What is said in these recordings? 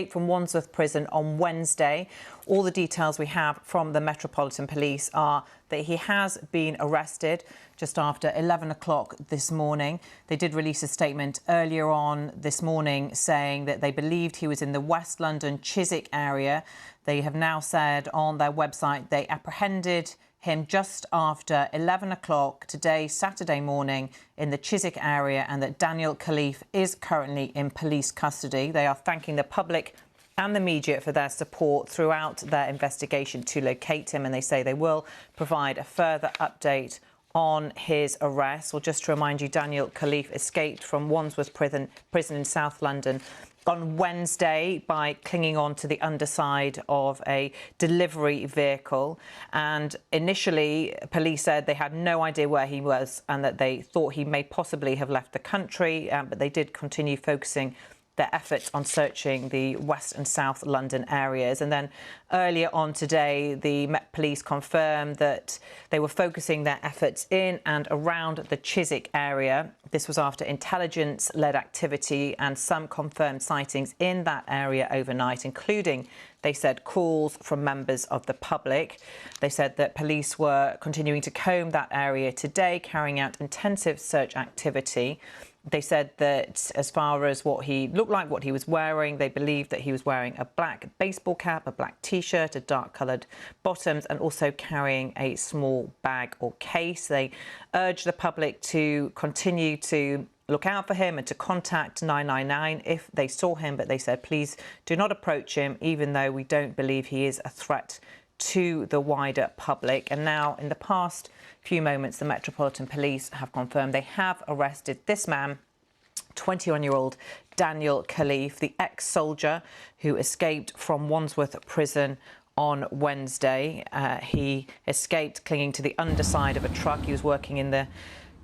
From Wandsworth prison on Wednesday. All the details we have from the Metropolitan Police are that he has been arrested just after 11 o'clock this morning. They did release a statement earlier on this morning saying that they believed he was in the West London Chiswick area. They have now said on their website they apprehended him just after 11 o'clock today, Saturday morning, in the Chiswick area, and that Daniel Khalife is currently in police custody. They are thanking the public and the media for their support throughout their investigation to locate him, and they say they will provide a further update on his arrest. Well, just to remind you, Daniel Khalife escaped from Wandsworth prison in South London on Wednesday by clinging on to the underside of a delivery vehicle. And initially, police said they had no idea where he was and that they thought he may possibly have left the country, but they did continue focusing their efforts on searching the West and South London areas. And then earlier on today, the Met Police confirmed that they were focusing their efforts in and around the Chiswick area. This was after intelligence-led activity and some confirmed sightings in that area overnight, including, they said, calls from members of the public. They said that police were continuing to comb that area today, carrying out intensive search activity. They said that as far as what he looked like, what he was wearing, they believed that he was wearing a black baseball cap, a black T-shirt, a dark-coloured bottoms, and also carrying a small bag or case. They urged the public to continue to look out for him and to contact 999 if they saw him. But they said, please do not approach him, even though we don't believe he is a threat to the wider public. And now, in the past few moments, the Metropolitan Police have confirmed they have arrested this man, 21-year-old Daniel Khalife, the ex-soldier who escaped from Wandsworth prison on Wednesday. He escaped clinging to the underside of a truck. He was working in the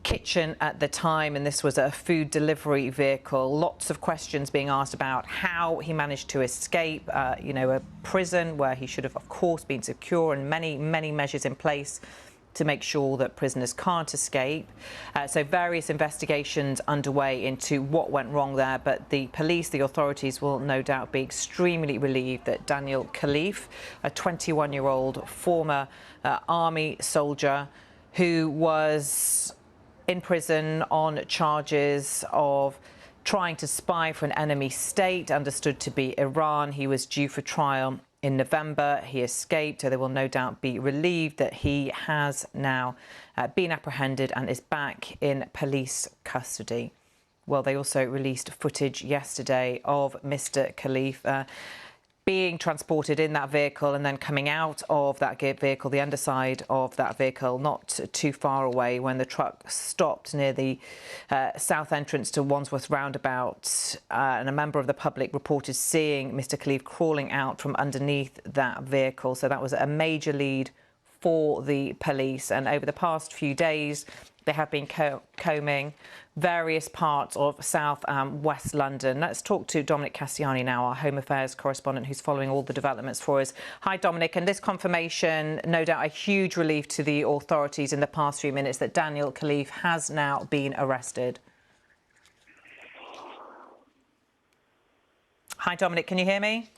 kitchen at the time, and this was a food delivery vehicle. Lots of questions being asked about how he managed to escape, a prison where he should have, of course, been secure, and many measures in place to make sure that prisoners can't escape. So various investigations underway into what went wrong there, but the police, the authorities, will no doubt be extremely relieved that Daniel Khalife, a 21-year-old former army soldier who was in prison on charges of trying to spy for an enemy state, understood to be Iran. He was due for trial in November. He escaped, so they will no doubt be relieved that he has now been apprehended and is back in police custody. Well, they also released footage yesterday of Mr. Khalife being transported in that vehicle and then coming out of that vehicle, the underside of that vehicle, not too far away, when the truck stopped near the south entrance to Wandsworth roundabout. And a member of the public reported seeing Mr. Khalife crawling out from underneath that vehicle. So that was a major lead for the police. And over the past few days, they have been combing various parts of South and West London. Let's talk to Dominic Cassiani now, our Home Affairs correspondent, who's following all the developments for us. Hi, Dominic. And this confirmation, no doubt a huge relief to the authorities in the past few minutes that Daniel Khalife has now been arrested. Hi, Dominic. Can you hear me?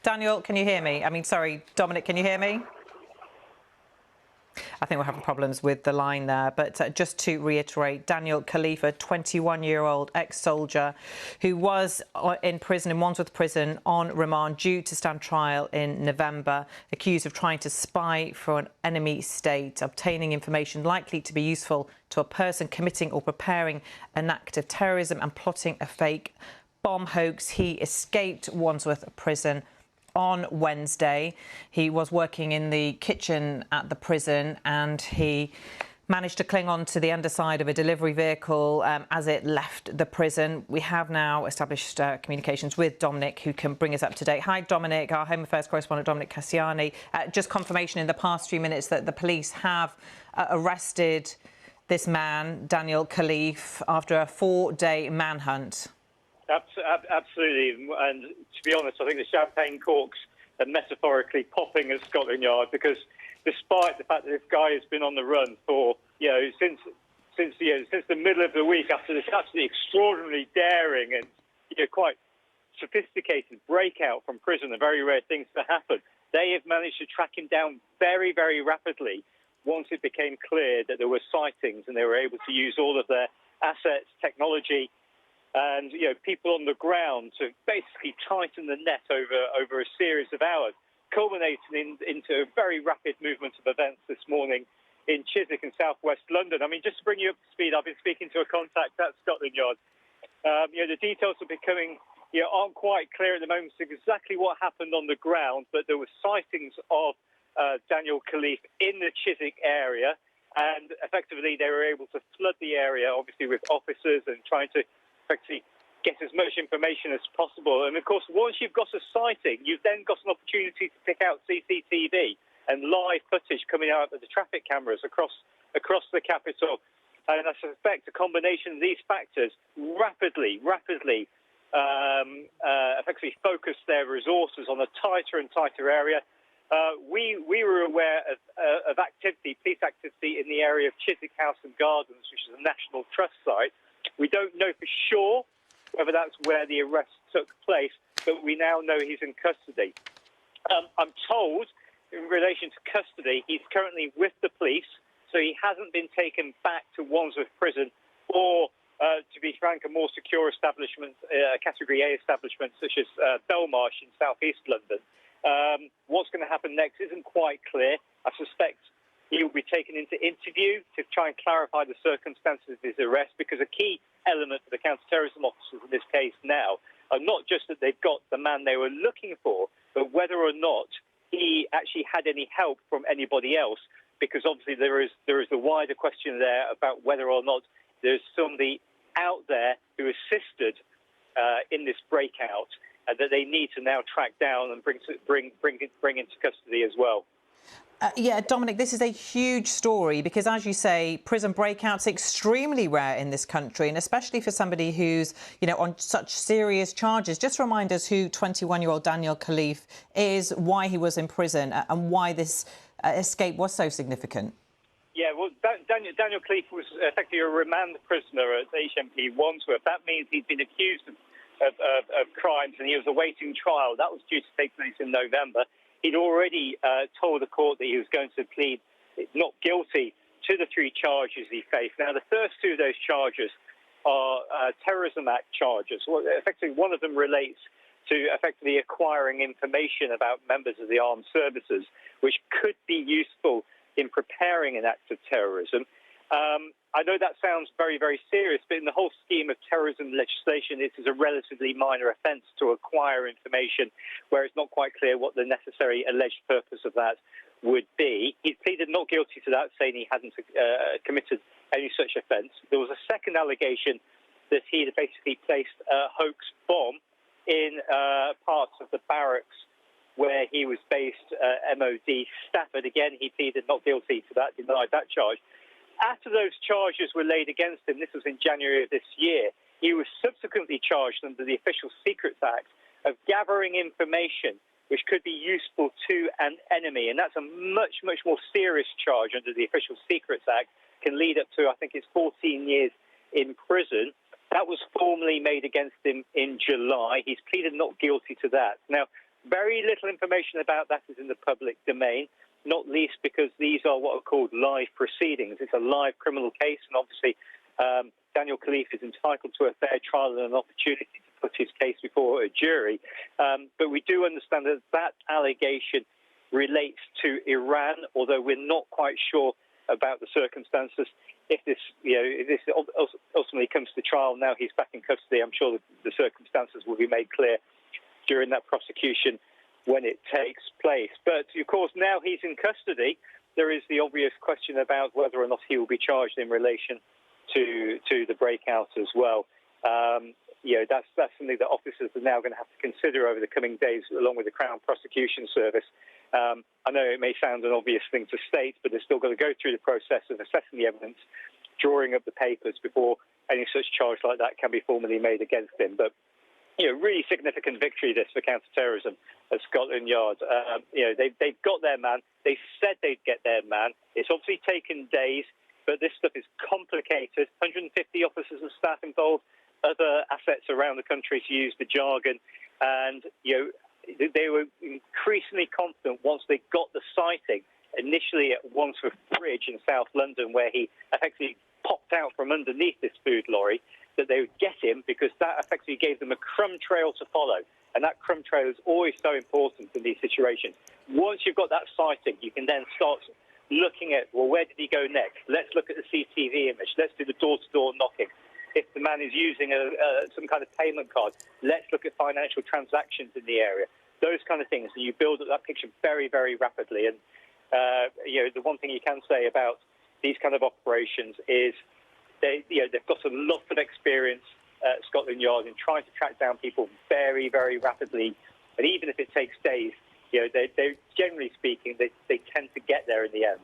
Daniel, can you hear me? Sorry, Dominic, can you hear me? I think we're having problems with the line there. But just to reiterate, Daniel Khalife, a 21-year-old ex-soldier who was in prison, in Wandsworth prison, on remand, due to stand trial in November, accused of trying to spy for an enemy state, obtaining information likely to be useful to a person committing or preparing an act of terrorism and plotting a fake bomb hoax. He escaped Wandsworth prison on Wednesday. He was working in the kitchen at the prison and he managed to cling on to the underside of a delivery vehicle as it left the prison. We have now established communications with Dominic, who can bring us up to date. Hi, Dominic. Our Home Affairs correspondent, Dominic Cassiani. Just confirmation in the past few minutes that the police have arrested this man, Daniel Khalife, after a 4-day manhunt. Absolutely, and to be honest, I think the champagne corks are metaphorically popping at Scotland Yard, because despite the fact that this guy has been on the run for since the middle of the week, after this absolutely extraordinarily daring and quite sophisticated breakout from prison, a very rare things to happen, they have managed to track him down very, very rapidly once it became clear that there were sightings, and they were able to use all of their assets, technology, and people on the ground to basically tighten the net over a series of hours, culminating into a very rapid movement of events this morning in Chiswick in southwest London. I mean, just to bring you up to speed, I've been speaking to a contact at Scotland Yard. The details are becoming aren't quite clear at the moment exactly what happened on the ground, but there were sightings of Daniel Khalife in the Chiswick area, and effectively they were able to flood the area, obviously with officers and trying to effectively get as much information as possible. And of course, once you've got a sighting, you've then got an opportunity to pick out CCTV and live footage coming out of the traffic cameras across the capital. And I suspect a combination of these factors rapidly effectively focused their resources on a tighter and tighter area. We were aware of police activity in the area of Chiswick House and Gardens, which is a National Trust site. We don't know for sure whether that's where the arrest took place, but we now know he's in custody. I'm told, in relation to custody, he's currently with the police, so he hasn't been taken back to Wandsworth prison or, to be frank, a more secure establishment, Category A establishment such as Belmarsh in southeast London. What's going to happen next isn't quite clear. I suspect he will be taken into interview to try and clarify the circumstances of his arrest, because a key element for the counter-terrorism officers in this case now are not just that they've got the man they were looking for, but whether or not he actually had any help from anybody else, because obviously there is a wider question there about whether or not there's somebody out there who assisted in this breakout that they need to now track down and bring into custody as well. Yeah, Dominic, this is a huge story because, as you say, prison breakouts are extremely rare in this country, and especially for somebody who's, on such serious charges. Just remind us who 21-year-old Daniel Khalife is, why he was in prison, and why this escape was so significant. Yeah, well, Daniel Khalife was effectively a remand prisoner at HMP Wandsworth. That means he'd been accused of crimes, and he was awaiting trial. That was due to take place in November. He'd already told the court that he was going to plead not guilty to the 3 charges he faced. Now, the first 2 of those charges are Terrorism Act charges. Well, effectively, one of them relates to effectively acquiring information about members of the armed services, which could be useful in preparing an act of terrorism. I know that sounds very, very serious, but in the whole scheme of terrorism legislation, it is a relatively minor offence to acquire information where it's not quite clear what the necessary alleged purpose of that would be. He pleaded not guilty to that, saying he hadn't committed any such offence. There was a second allegation that he had basically placed a hoax bomb in parts of the barracks where he was based, MOD Stafford. Again, he pleaded not guilty to that, denied that charge. After those charges were laid against him, this was in January of this year, he was subsequently charged under the Official Secrets Act of gathering information which could be useful to an enemy. And that's a much, much more serious charge under the Official Secrets Act, can lead up to, I think it's 14 years in prison. That was formally made against him in July. He's pleaded not guilty to that. Now, very little information about that is in the public domain, not least because these are what are called live proceedings. It's a live criminal case, and obviously Daniel Khalife is entitled to a fair trial and an opportunity to put his case before a jury. But we do understand that that allegation relates to Iran, although we're not quite sure about the circumstances. If this ultimately comes to trial, now he's back in custody, I'm sure the circumstances will be made clear during that prosecution when it takes place. But, of course, now he's in custody, there is the obvious question about whether or not he will be charged in relation to the breakout as well. That's something that officers are now going to have to consider over the coming days, along with the Crown Prosecution Service. I know it may sound an obvious thing to state, but they're still going to go through the process of assessing the evidence, drawing up the papers before any such charge like that can be formally made against him. But really significant victory this for counter-terrorism at Scotland Yard. They've got their man. They said they'd get their man. It's obviously taken days. But this stuff is complicated. 150 officers and staff involved, other assets around the country, to use the jargon. And, they were increasingly confident once they got the sighting, initially at Wandsworth Bridge in South London, where he effectively popped out from underneath this food lorry, that they would get him, because that effectively gave them a crumb trail to follow. And that crumb trail is always so important in these situations. Once you've got that sighting, you can then start looking at, well, where did he go next? Let's look at the CCTV image. Let's do the door-to-door knocking. If the man is using some kind of payment card, let's look at financial transactions in the area. Those kind of things. And you build up that picture very, very rapidly. And, the one thing you can say about these kind of operations is they've got a lot of experience at Scotland Yard in trying to track down people very, very rapidly. And even if it takes days, they generally speaking, they tend to get there in the end.